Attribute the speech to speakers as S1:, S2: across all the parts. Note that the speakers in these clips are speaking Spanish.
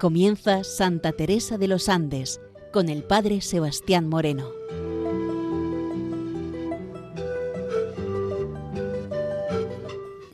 S1: Comienza Santa Teresa de los Andes con el Padre Sebastián Moreno.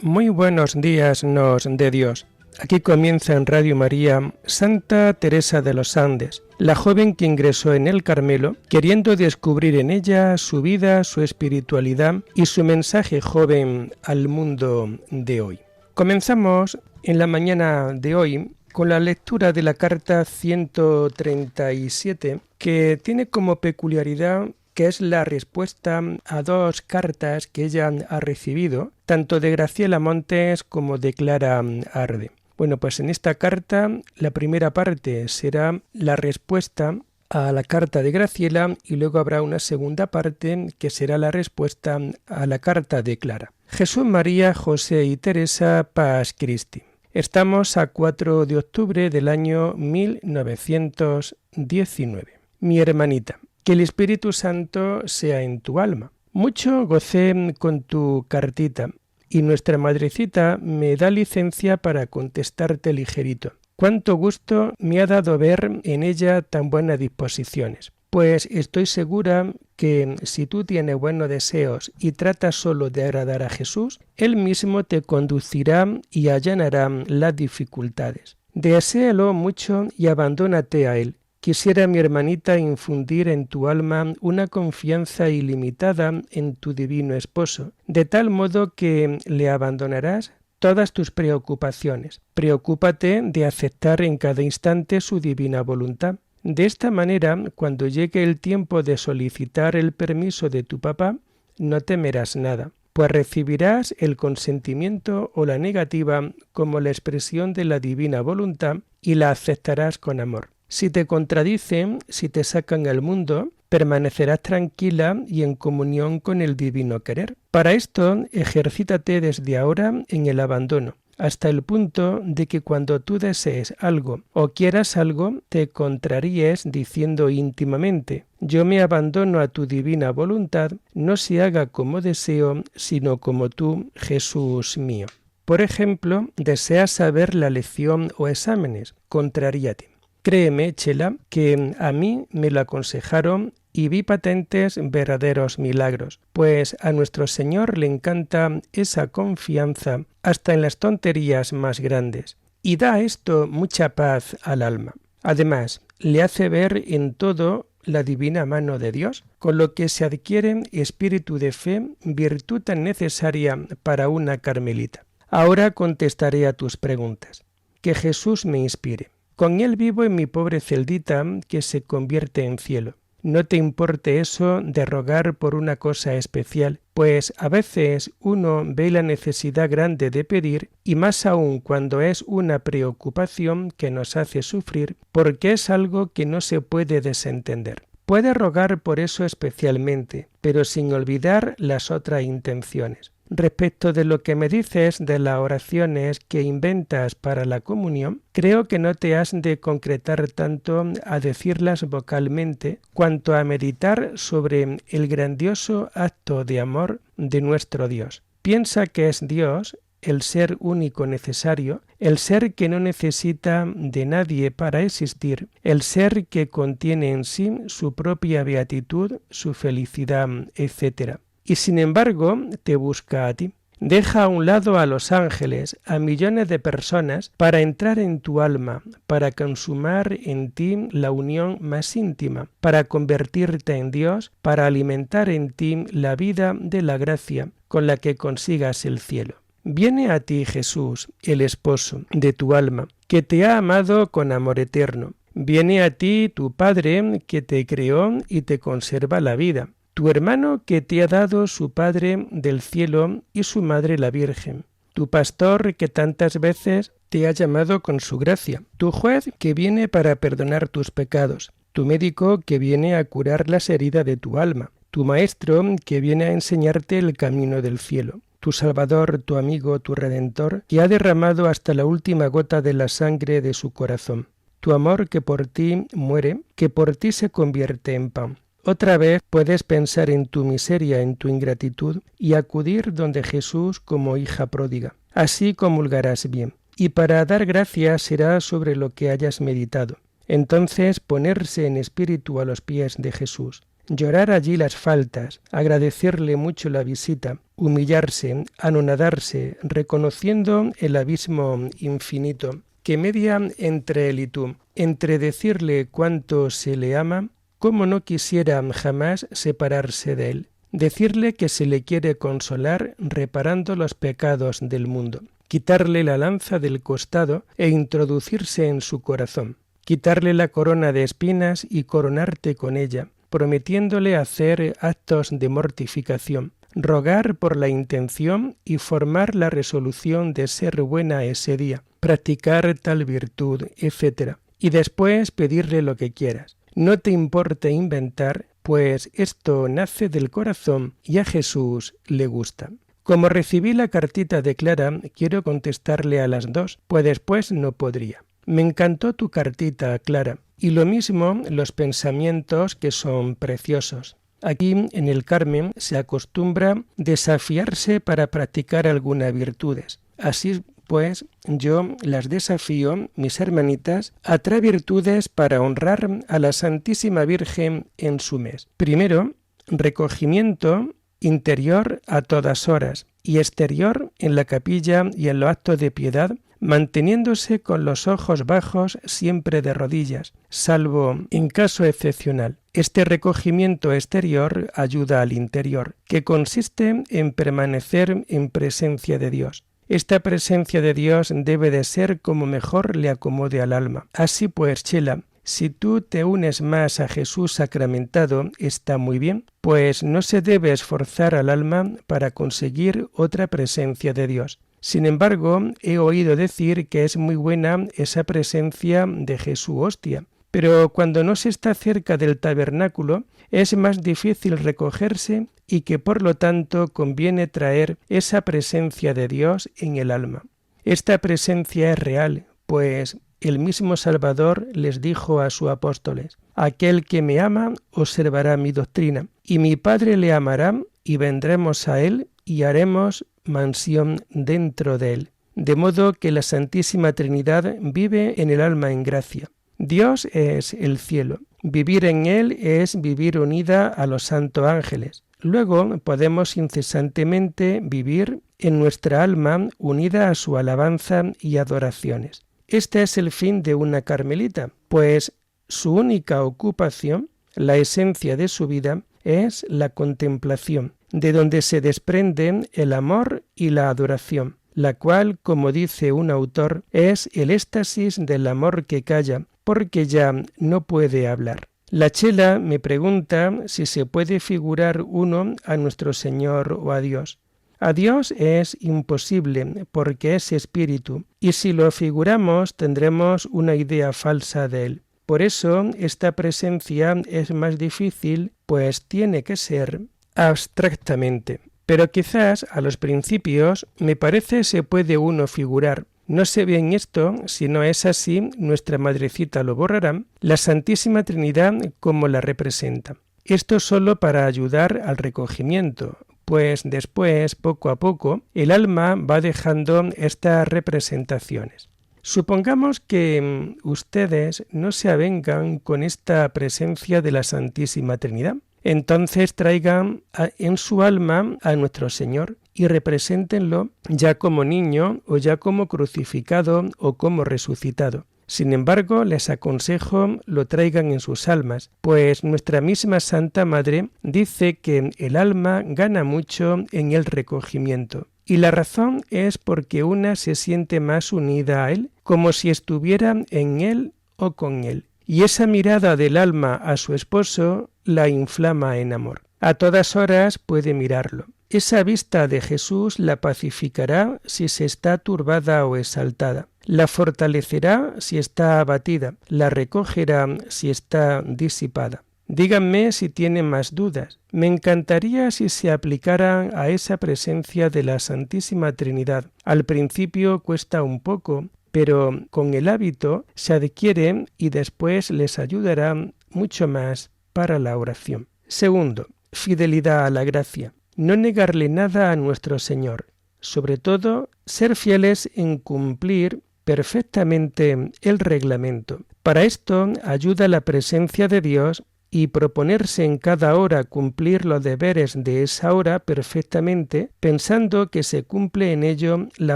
S2: Muy buenos días nos dé Dios. Aquí comienza en Radio María Santa Teresa de los Andes, la joven que ingresó en el Carmelo, queriendo descubrir en ella su vida, su espiritualidad y su mensaje joven al mundo de hoy. Comenzamos en la mañana de hoy con la lectura de la carta 137, que tiene como peculiaridad que es la respuesta a dos cartas que ella ha recibido, tanto de Graciela Montes como de Clara Arde. Bueno, pues en esta carta, la primera parte será la respuesta a la carta de Graciela y luego habrá una segunda parte que será la respuesta a la carta de Clara. Jesús, María, José y Teresa, Paz Christi. Estamos a 4 de octubre del año 1919. Mi hermanita, que el Espíritu Santo sea en tu alma. Mucho gocé con tu cartita y nuestra madrecita me da licencia para contestarte ligerito. Cuánto gusto me ha dado ver en ella tan buenas disposiciones. Pues estoy segura que si tú tienes buenos deseos y tratas solo de agradar a Jesús, Él mismo te conducirá y allanará las dificultades. Deséalo mucho y abandónate a Él. Quisiera, mi hermanita, infundir en tu alma una confianza ilimitada en tu divino esposo, de tal modo que le abandonarás todas tus preocupaciones. Preocúpate de aceptar en cada instante su divina voluntad. De esta manera, cuando llegue el tiempo de solicitar el permiso de tu papá, no temerás nada, pues recibirás el consentimiento o la negativa como la expresión de la divina voluntad y la aceptarás con amor. Si te contradicen, si te sacan al mundo, permanecerás tranquila y en comunión con el divino querer. Para esto, ejercítate desde ahora en el abandono, hasta el punto de que cuando tú desees algo o quieras algo, te contraríes diciendo íntimamente: yo me abandono a tu divina voluntad, no se haga como deseo, sino como tú, Jesús mío. Por ejemplo, deseas saber la lección o exámenes, contraríate. Créeme, Chela, que a mí me lo aconsejaron y vi patentes verdaderos milagros, pues a nuestro Señor le encanta esa confianza hasta en las tonterías más grandes, y da esto mucha paz al alma. Además, le hace ver en todo la divina mano de Dios, con lo que se adquiere espíritu de fe, virtud tan necesaria para una carmelita. Ahora contestaré a tus preguntas. Que Jesús me inspire. Con Él vivo en mi pobre celdita que se convierte en cielo. No te importe eso de rogar por una cosa especial, pues a veces uno ve la necesidad grande de pedir, y más aún cuando es una preocupación que nos hace sufrir, porque es algo que no se puede desentender. Puedes rogar por eso especialmente, pero sin olvidar las otras intenciones. Respecto de lo que me dices de las oraciones que inventas para la comunión, creo que no te has de concretar tanto a decirlas vocalmente cuanto a meditar sobre el grandioso acto de amor de nuestro Dios. Piensa que es Dios, el ser único necesario, el ser que no necesita de nadie para existir, el ser que contiene en sí su propia beatitud, su felicidad, etc. Y sin embargo te busca a ti. Deja a un lado a los ángeles, a millones de personas, para entrar en tu alma, para consumar en ti la unión más íntima, para convertirte en Dios, para alimentar en ti la vida de la gracia con la que consigas el cielo. Viene a ti Jesús, el esposo de tu alma, que te ha amado con amor eterno. Viene a ti tu Padre, que te creó y te conserva la vida. Tu hermano que te ha dado su Padre del cielo y su Madre la Virgen. Tu pastor que tantas veces te ha llamado con su gracia. Tu juez que viene para perdonar tus pecados. Tu médico que viene a curar las heridas de tu alma. Tu maestro que viene a enseñarte el camino del cielo. Tu Salvador, tu amigo, tu Redentor, que ha derramado hasta la última gota de la sangre de su corazón. Tu amor que por ti muere, que por ti se convierte en pan. Otra vez puedes pensar en tu miseria, en tu ingratitud y acudir donde Jesús como hija pródiga. Así comulgarás bien. y para dar gracias será sobre lo que hayas meditado. Entonces ponerse en espíritu a los pies de Jesús, llorar allí las faltas, agradecerle mucho la visita, humillarse, anonadarse, reconociendo el abismo infinito que media entre él y tú, entre decirle cuánto se le ama, cómo no quisiera jamás separarse de él, decirle que se le quiere consolar reparando los pecados del mundo, quitarle la lanza del costado e introducirse en su corazón, quitarle la corona de espinas y coronarte con ella, prometiéndole hacer actos de mortificación, rogar por la intención y formar la resolución de ser buena ese día, practicar tal virtud, etc. Y después pedirle lo que quieras. No te importe inventar, pues esto nace del corazón y a Jesús le gusta. Como recibí la cartita de Clara, quiero contestarle a las dos, pues después no podría. Me encantó tu cartita, Clara, y lo mismo los pensamientos que son preciosos. Aquí en el Carmen se acostumbra desafiarse para practicar algunas virtudes. Así pues, yo las desafío, mis hermanitas, a 3 virtudes para honrar a la Santísima Virgen en su mes. Primero, recogimiento interior a todas horas y exterior en la capilla y en los actos de piedad, manteniéndose con los ojos bajos siempre de rodillas, salvo en caso excepcional. Este recogimiento exterior ayuda al interior, que consiste en permanecer en presencia de Dios. Esta presencia de Dios debe de ser como mejor le acomode al alma. Así pues, Chela, si tú te unes más a Jesús sacramentado, está muy bien, pues no se debe esforzar al alma para conseguir otra presencia de Dios. Sin embargo, he oído decir que es muy buena esa presencia de Jesús hostia, pero cuando no se está cerca del tabernáculo es más difícil recogerse y que por lo tanto conviene traer esa presencia de Dios en el alma. Esta presencia es real, pues el mismo Salvador les dijo a sus apóstoles: aquel que me ama observará mi doctrina, y mi Padre le amará, y vendremos a él y haremos mansión dentro de él. De modo que la Santísima Trinidad vive en el alma en gracia. Dios es el cielo. Vivir en él es vivir unida a los santos ángeles. Luego podemos incesantemente vivir en nuestra alma unida a su alabanza y adoraciones. Este es el fin de una carmelita, pues su única ocupación, la esencia de su vida, es la contemplación, de donde se desprenden el amor y la adoración, la cual, como dice un autor, es el éxtasis del amor que calla, porque ya no puede hablar. La Chela me pregunta si se puede figurar uno a nuestro Señor o a Dios. A Dios es imposible porque es espíritu, y si lo figuramos tendremos una idea falsa de él. Por eso esta presencia es más difícil, pues tiene que ser abstractamente. Pero quizás a los principios me parece se puede uno figurar. No sé bien esto, si no es así, nuestra madrecita lo borrará, la Santísima Trinidad como la representa. Esto solo para ayudar al recogimiento, pues después, poco a poco, el alma va dejando estas representaciones. Supongamos que ustedes no se avengan con esta presencia de la Santísima Trinidad. Entonces traigan en su alma a nuestro Señor y represéntenlo ya como niño o ya como crucificado o como resucitado. Sin embargo, les aconsejo lo traigan en sus almas, pues nuestra misma Santa Madre dice que el alma gana mucho en el recogimiento. Y la razón es porque una se siente más unida a Él, como si estuviera en Él o con Él. Y esa mirada del alma a su esposo la inflama en amor. A todas horas puede mirarlo. Esa vista de Jesús la pacificará si se está turbada o exaltada. La fortalecerá si está abatida. La recogerá si está disipada. Díganme si tienen más dudas. Me encantaría si se aplicaran a esa presencia de la Santísima Trinidad. Al principio cuesta un poco, pero con el hábito se adquiere y después les ayudará mucho más para la oración. Segundo, fidelidad a la gracia. No negarle nada a nuestro Señor. Sobre todo, ser fieles en cumplir perfectamente el reglamento. Para esto ayuda la presencia de Dios y proponerse en cada hora cumplir los deberes de esa hora perfectamente, pensando que se cumple en ello la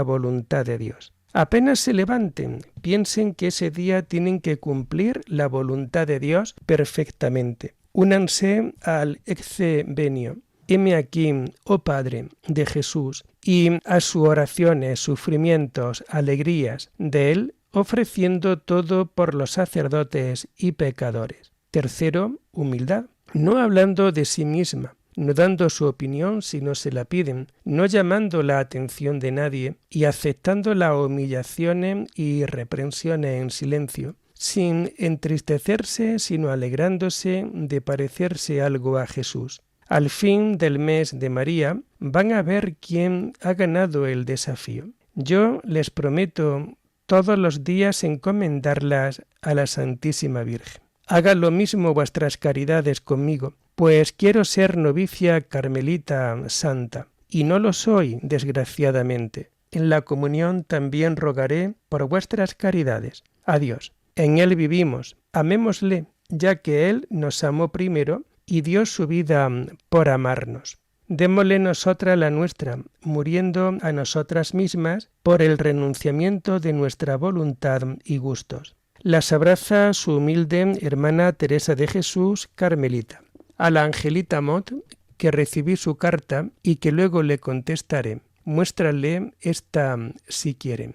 S2: voluntad de Dios. Apenas se levanten, piensen que ese día tienen que cumplir la voluntad de Dios perfectamente. Únanse al ecce venio. Heme aquí, oh Padre, de Jesús, y a sus oraciones, sufrimientos, alegrías de Él, ofreciendo todo por los sacerdotes y pecadores. Tercero, humildad, no hablando de sí misma, no dando su opinión si no se la piden, no llamando la atención de nadie y aceptando las humillaciones y reprensiones en silencio, sin entristecerse, sino alegrándose de parecerse algo a Jesús. Al fin del mes de María van a ver quién ha ganado el desafío. Yo les prometo todos los días encomendarlas a la Santísima Virgen. Hagan lo mismo vuestras caridades conmigo, pues quiero ser novicia carmelita santa, y no lo soy, desgraciadamente. En la comunión también rogaré por vuestras caridades. Adiós. En Él vivimos, amémosle, ya que Él nos amó primero y dio su vida por amarnos. Démosle nosotras la nuestra, muriendo a nosotras mismas por el renunciamiento de nuestra voluntad y gustos. Las abraza su humilde hermana Teresa de Jesús, carmelita. A la Angelita Mot, que recibí su carta y que luego le contestaré. Muéstrale esta si quiere.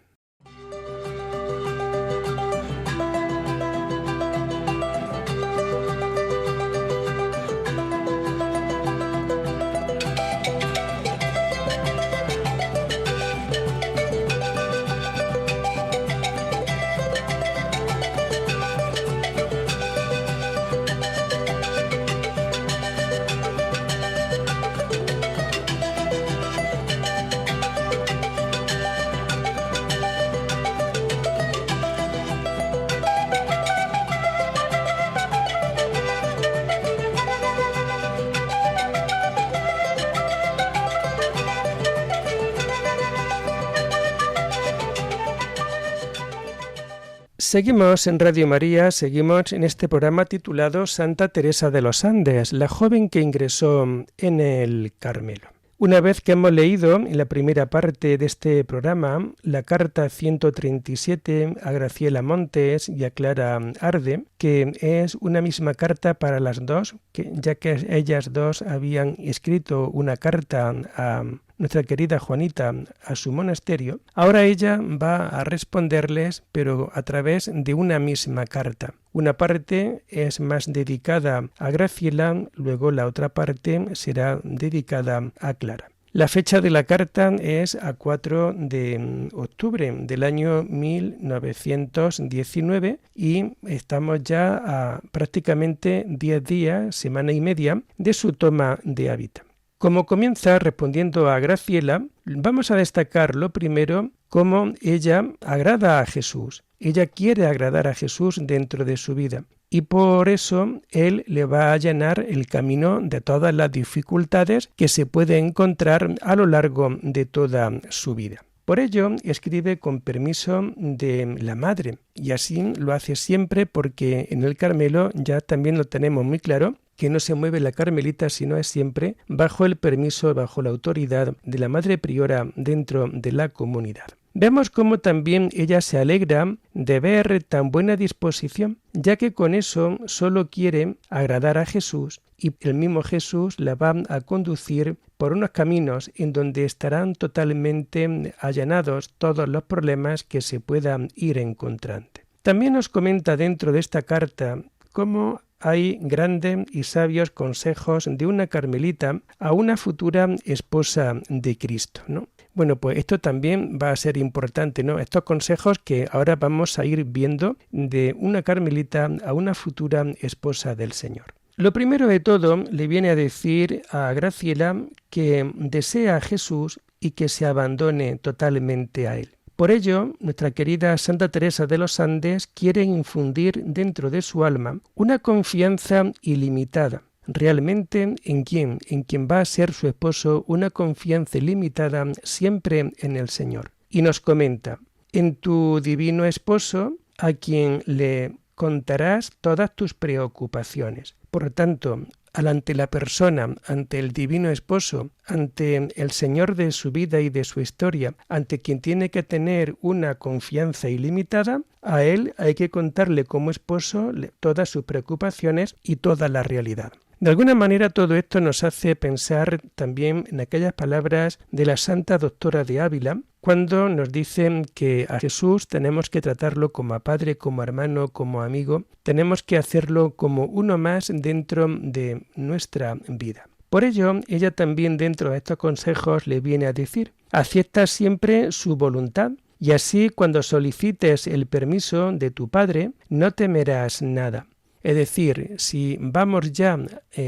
S2: Seguimos en Radio María, seguimos en este programa titulado Santa Teresa de los Andes, la joven que ingresó en el Carmelo. Una vez que hemos leído en la primera parte de este programa la carta 137 a Graciela Montes y a Clara Arde, que es una misma carta para las dos, ya que ellas dos habían escrito una carta a nuestra querida Juanita a su monasterio, ahora ella va a responderles, pero a través de una misma carta. Una parte es más dedicada a Graciela, luego la otra parte será dedicada a Clara. La fecha de la carta es a 4 de octubre del año 1919 y estamos ya a prácticamente 10 días, semana y media, de su toma de hábito. Como comienza respondiendo a Graciela, vamos a destacar lo primero, cómo ella agrada a Jesús. Ella quiere agradar a Jesús dentro de su vida y por eso Él le va a allanar el camino de todas las dificultades que se puede encontrar a lo largo de toda su vida. Por ello, escribe con permiso de la madre y así lo hace siempre porque en el Carmelo ya también lo tenemos muy claro, que no se mueve la carmelita sino es siempre bajo el permiso, bajo la autoridad de la madre priora dentro de la comunidad. Vemos cómo también ella se alegra de ver tan buena disposición, ya que con eso solo quiere agradar a Jesús y el mismo Jesús la va a conducir por unos caminos en donde estarán totalmente allanados todos los problemas que se puedan ir encontrando. También nos comenta dentro de esta carta cómo hay grandes y sabios consejos de una carmelita a una futura esposa de Cristo, ¿no? Bueno, pues esto también va a ser importante, ¿no? Estos consejos que ahora vamos a ir viendo de una carmelita a una futura esposa del Señor. Lo primero de todo le viene a decir a Graciela que desea a Jesús y que se abandone totalmente a Él. Por ello, nuestra querida Santa Teresa de los Andes quiere infundir dentro de su alma una confianza ilimitada, realmente en quien va a ser su esposo, una confianza ilimitada siempre en el Señor. Y nos comenta, en tu divino esposo, a quien le contarás todas tus preocupaciones. Por lo tanto, ante la persona, ante el divino esposo, ante el Señor de su vida y de su historia, ante quien tiene que tener una confianza ilimitada, a él hay que contarle como esposo todas sus preocupaciones y toda la realidad. De alguna manera todo esto nos hace pensar también en aquellas palabras de la Santa Doctora de Ávila, cuando nos dicen que a Jesús tenemos que tratarlo como a padre, como hermano, como amigo, tenemos que hacerlo como uno más dentro de nuestra vida. Por ello, ella también dentro de estos consejos le viene a decir, acepta siempre su voluntad, y así cuando solicites el permiso de tu padre, no temerás nada. Es decir, si vamos ya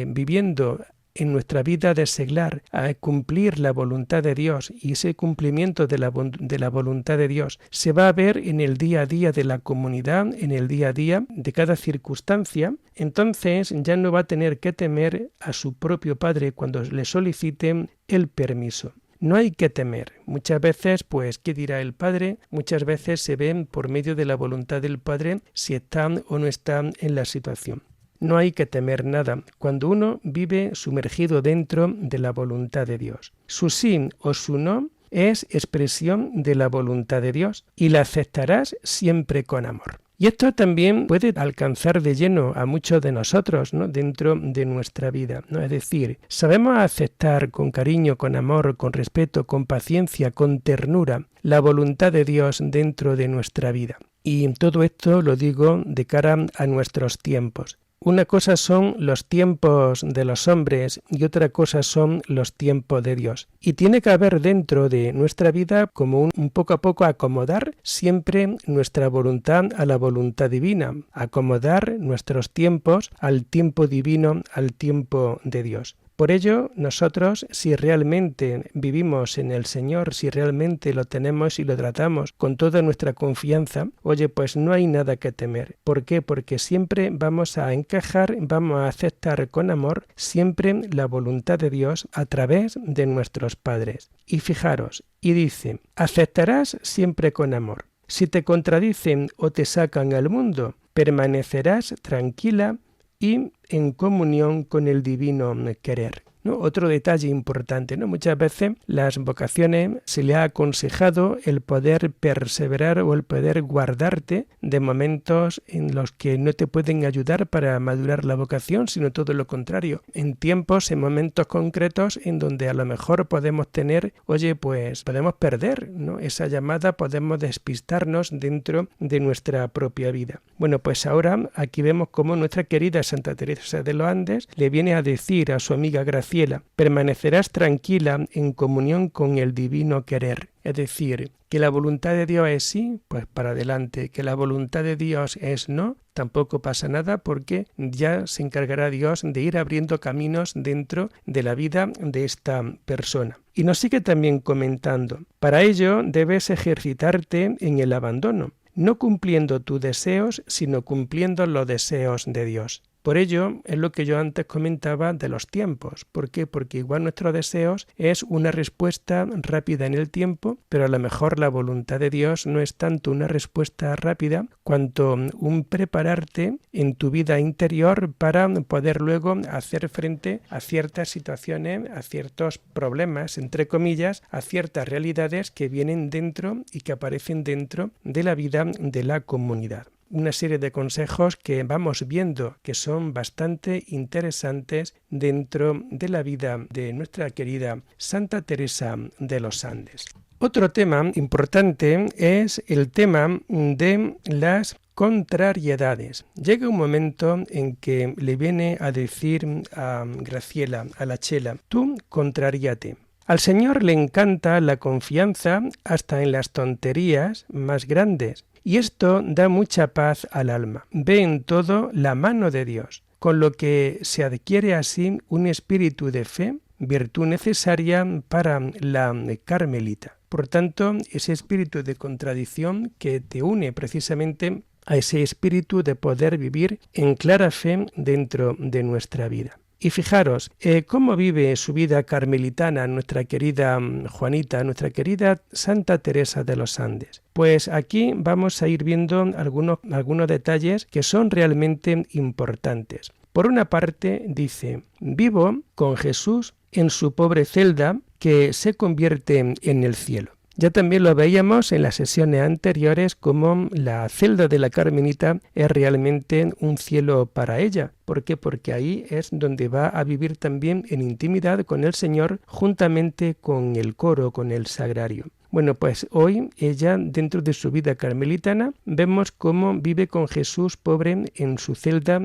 S2: viviendo en nuestra vida de seglar a cumplir la voluntad de Dios y ese cumplimiento de la voluntad de Dios se va a ver en el día a día de la comunidad, en el día a día de cada circunstancia, entonces ya no va a tener que temer a su propio padre cuando le soliciten el permiso. No hay que temer. Muchas veces, pues, ¿qué dirá el Padre? Muchas veces se ven por medio de la voluntad del Padre si están o no están en la situación. No hay que temer nada cuando uno vive sumergido dentro de la voluntad de Dios. Su sí o su no es expresión de la voluntad de Dios y la aceptarás siempre con amor. Y esto también puede alcanzar de lleno a muchos de nosotros, ¿no? Dentro de nuestra vida, ¿no? Es decir, sabemos aceptar con cariño, con amor, con respeto, con paciencia, con ternura, la voluntad de Dios dentro de nuestra vida. Y todo esto lo digo de cara a nuestros tiempos. Una cosa son los tiempos de los hombres y otra cosa son los tiempos de Dios. Y tiene que haber dentro de nuestra vida como un poco a poco acomodar siempre nuestra voluntad a la voluntad divina, acomodar nuestros tiempos al tiempo divino, al tiempo de Dios. Por ello, nosotros, si realmente vivimos en el Señor, si realmente lo tenemos y lo tratamos con toda nuestra confianza, oye, pues no hay nada que temer. ¿Por qué? Porque siempre vamos a encajar, vamos a aceptar con amor siempre la voluntad de Dios a través de nuestros padres. Y fijaros, y dice, aceptarás siempre con amor. Si te contradicen o te sacan al mundo, permanecerás tranquila y en comunión con el divino querer. ¿No? Otro detalle importante, ¿no? Muchas veces las vocaciones se le ha aconsejado el poder perseverar o el poder guardarte de momentos en los que no te pueden ayudar para madurar la vocación, sino todo lo contrario, en tiempos, en momentos concretos en donde a lo mejor podemos tener, oye, pues podemos perder, ¿no? Esa llamada, podemos despistarnos dentro de nuestra propia vida. Bueno, pues ahora aquí vemos cómo nuestra querida Santa Teresa de los Andes le viene a decir a su amiga Graciela, permanecerás tranquila en comunión con el divino querer. Es decir, que la voluntad de Dios es sí, pues para adelante. Que la voluntad de Dios es no, tampoco pasa nada porque ya se encargará Dios de ir abriendo caminos dentro de la vida de esta persona. Y nos sigue también comentando, para ello debes ejercitarte en el abandono, no cumpliendo tus deseos, sino cumpliendo los deseos de Dios. Por ello, es lo que yo antes comentaba de los tiempos. ¿Por qué? Porque igual nuestros deseos es una respuesta rápida en el tiempo, pero a lo mejor la voluntad de Dios no es tanto una respuesta rápida cuanto un prepararte en tu vida interior para poder luego hacer frente a ciertas situaciones, a ciertos problemas, entre comillas, a ciertas realidades que vienen dentro y que aparecen dentro de la vida de la comunidad. Una serie de consejos que vamos viendo que son bastante interesantes dentro de la vida de nuestra querida Santa Teresa de los Andes. Otro tema importante es el tema de las contrariedades. Llega un momento en que le viene a decir a Graciela, a la Chela, tú contraríate. Al Señor le encanta la confianza hasta en las tonterías más grandes. Y esto da mucha paz al alma. Ve en todo la mano de Dios, con lo que se adquiere así un espíritu de fe, virtud necesaria para la carmelita. Por tanto, ese espíritu de contradicción que te une precisamente a ese espíritu de poder vivir en clara fe dentro de nuestra vida. Y fijaros, cómo vive su vida carmelitana nuestra querida Juanita, nuestra querida Santa Teresa de los Andes. Pues aquí vamos a ir viendo algunos detalles que son realmente importantes. Por una parte dice, vivo con Jesús en su pobre celda que se convierte en el cielo. Ya también lo veíamos en las sesiones anteriores como la celda de la Carmelita es realmente un cielo para ella. ¿Por qué? Porque ahí es donde va a vivir también en intimidad con el Señor juntamente con el coro, con el sagrario. Bueno, pues hoy ella, dentro de su vida carmelitana, vemos cómo vive con Jesús pobre en su celda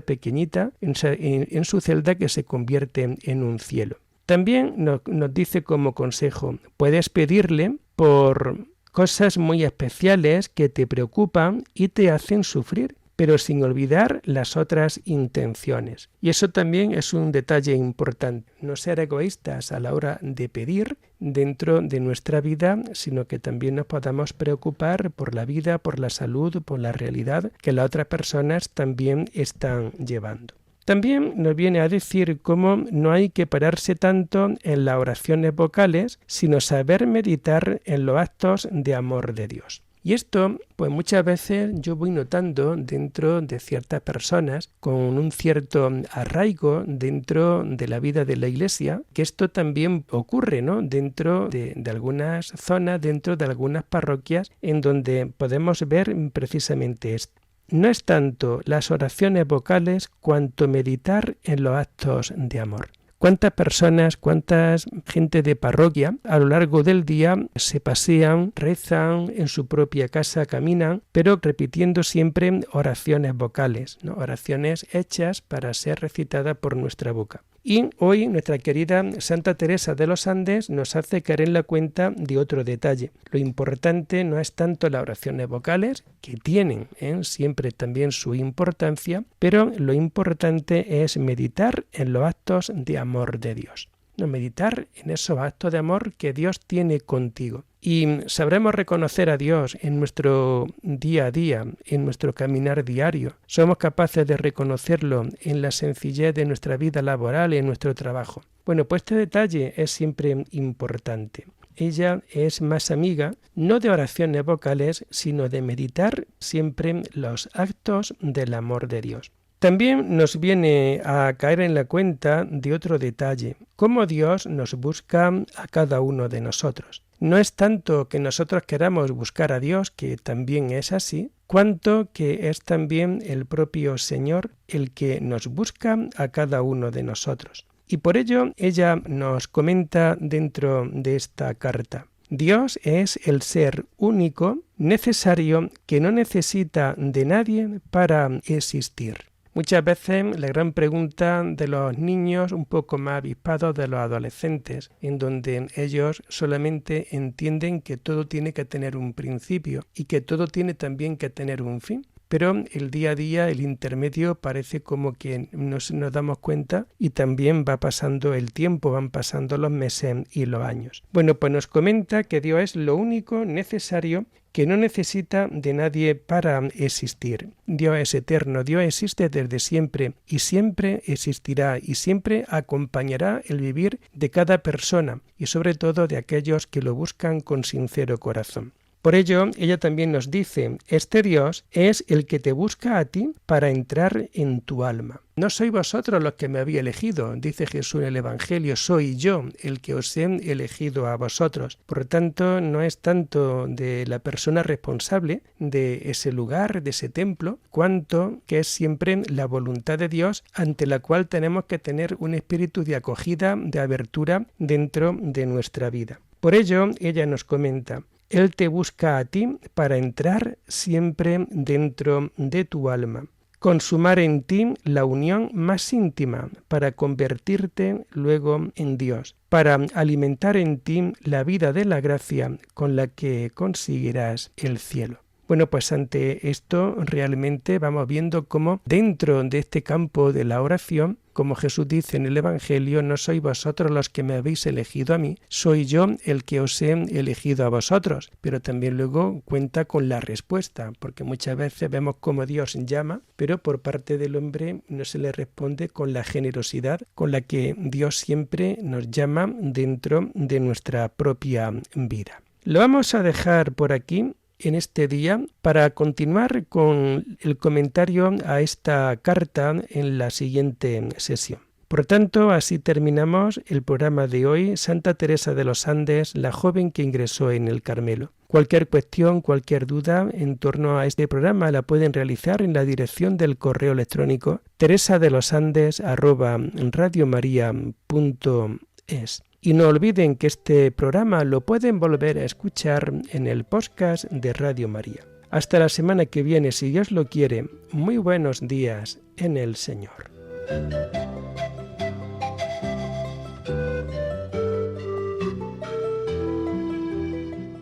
S2: pequeñita, en su celda que se convierte en un cielo. También nos dice como consejo, puedes pedirle por cosas muy especiales que te preocupan y te hacen sufrir, pero sin olvidar las otras intenciones. Y eso también es un detalle importante. No ser egoístas a la hora de pedir dentro de nuestra vida, sino que también nos podamos preocupar por la vida, por la salud, por la realidad que las otras personas también están llevando. También nos viene a decir cómo no hay que pararse tanto en las oraciones vocales, sino saber meditar en los actos de amor de Dios. Y esto, pues muchas veces yo voy notando dentro de ciertas personas con un cierto arraigo dentro de la vida de la Iglesia, que esto también ocurre, ¿no? Dentro de algunas zonas, dentro de algunas parroquias, en donde podemos ver precisamente esto. No es tanto las oraciones vocales cuanto meditar en los actos de amor. ¿Cuántas personas, cuántas gente de parroquia a lo largo del día se pasean, rezan, en su propia casa caminan, pero repitiendo siempre oraciones vocales, ¿no? Oraciones hechas para ser recitadas por nuestra boca? Y hoy nuestra querida Santa Teresa de los Andes nos hace caer en la cuenta de otro detalle. Lo importante no es tanto las oraciones vocales, que tienen siempre también su importancia, pero lo importante es meditar en los actos de amor de Dios. No, meditar en esos actos de amor que Dios tiene contigo. Y sabremos reconocer a Dios en nuestro día a día, en nuestro caminar diario. Somos capaces de reconocerlo en la sencillez de nuestra vida laboral y en nuestro trabajo. Bueno, pues este detalle es siempre importante. Ella es más amiga, no de oraciones vocales, sino de meditar siempre los actos del amor de Dios. También nos viene a caer en la cuenta de otro detalle, cómo Dios nos busca a cada uno de nosotros. No es tanto que nosotros queramos buscar a Dios, que también es así, cuanto que es también el propio Señor el que nos busca a cada uno de nosotros. Y por ello ella nos comenta dentro de esta carta: Dios es el ser único, necesario, que no necesita de nadie para existir. Muchas veces la gran pregunta de los niños un poco más avispados, de los adolescentes, en donde ellos solamente entienden que todo tiene que tener un principio y que todo tiene también que tener un fin. Pero el día a día, el intermedio, parece como que nos damos cuenta y también va pasando el tiempo, van pasando los meses y los años. Bueno, pues nos comenta que Dios es lo único necesario, que no necesita de nadie para existir. Dios es eterno, Dios existe desde siempre y siempre existirá y siempre acompañará el vivir de cada persona y sobre todo de aquellos que lo buscan con sincero corazón. Por ello, ella también nos dice, este Dios es el que te busca a ti para entrar en tu alma. No sois vosotros los que me habéis elegido, dice Jesús en el Evangelio, soy yo el que os he elegido a vosotros. Por tanto, no es tanto de la persona responsable de ese lugar, de ese templo, cuanto que es siempre la voluntad de Dios ante la cual tenemos que tener un espíritu de acogida, de abertura dentro de nuestra vida. Por ello, ella nos comenta, Él te busca a ti para entrar siempre dentro de tu alma, consumar en ti la unión más íntima para convertirte luego en Dios, para alimentar en ti la vida de la gracia con la que conseguirás el cielo. Bueno, pues ante esto realmente vamos viendo cómo dentro de este campo de la oración, como Jesús dice en el Evangelio, no sois vosotros los que me habéis elegido a mí, soy yo el que os he elegido a vosotros. Pero también luego cuenta con la respuesta, porque muchas veces vemos cómo Dios llama, pero por parte del hombre no se le responde con la generosidad con la que Dios siempre nos llama dentro de nuestra propia vida. Lo vamos a dejar por aquí en este día para continuar con el comentario a esta carta en la siguiente sesión. Por tanto, así terminamos el programa de hoy, Santa Teresa de los Andes, la joven que ingresó en el Carmelo. Cualquier cuestión, cualquier duda en torno a este programa la pueden realizar en la dirección del correo electrónico teresadelosandes@radiomaria.es. Y no olviden que este programa lo pueden volver a escuchar en el podcast de Radio María. Hasta la semana que viene, si Dios lo quiere. Muy buenos días en el Señor.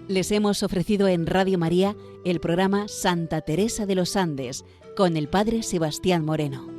S1: Les hemos ofrecido en Radio María el programa Santa Teresa de los Andes con el Padre Sebastián Moreno.